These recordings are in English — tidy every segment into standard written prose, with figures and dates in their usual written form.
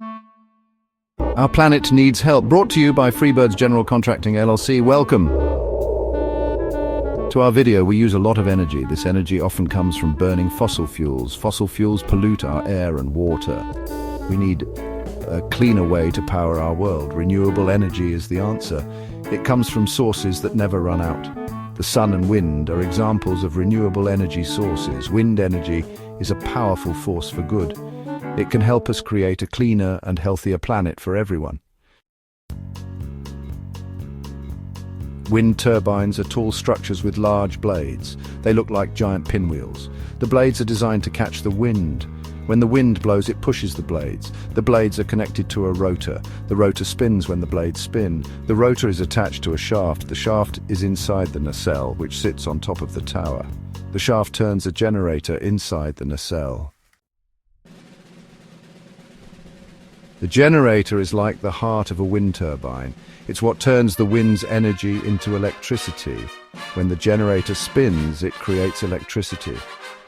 Our planet needs help. Brought to you by Freebirds General Contracting LLC. Welcome to our video. We use a lot of energy. This energy often comes from burning fossil fuels. Fossil fuels pollute our air and water. We need a cleaner way to power our world. Renewable energy is the answer. It comes from sources that never run out. The sun and wind are examples of renewable energy sources. Wind energy is a powerful force for good. It can help us create a cleaner and healthier planet for everyone. Wind turbines are tall structures with large blades. They look like giant pinwheels. The blades are designed to catch the wind. When the wind blows, it pushes the blades. The blades are connected to a rotor. The rotor spins when the blades spin. The rotor is attached to a shaft. The shaft is inside the nacelle, which sits on top of the tower. The shaft turns a generator inside the nacelle. The generator is like the heart of a wind turbine. It's what turns the wind's energy into electricity. When the generator spins, it creates electricity.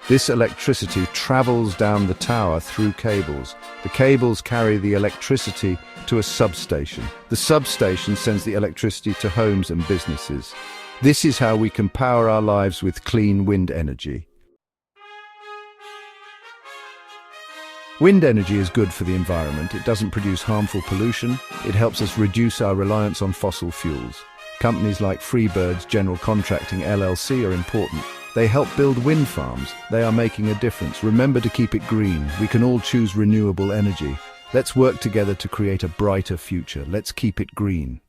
This electricity travels down the tower through cables. The cables carry the electricity to a substation. The substation sends the electricity to homes and businesses. This is how we can power our lives with clean wind energy. Wind energy is good for the environment. It doesn't produce harmful pollution. It helps us reduce our reliance on fossil fuels. Companies like Freebirds General Contracting LLC are important. They help build wind farms. They are making a difference. Remember to keep it green. We can all choose renewable energy. Let's work together to create a brighter future. Let's keep it green.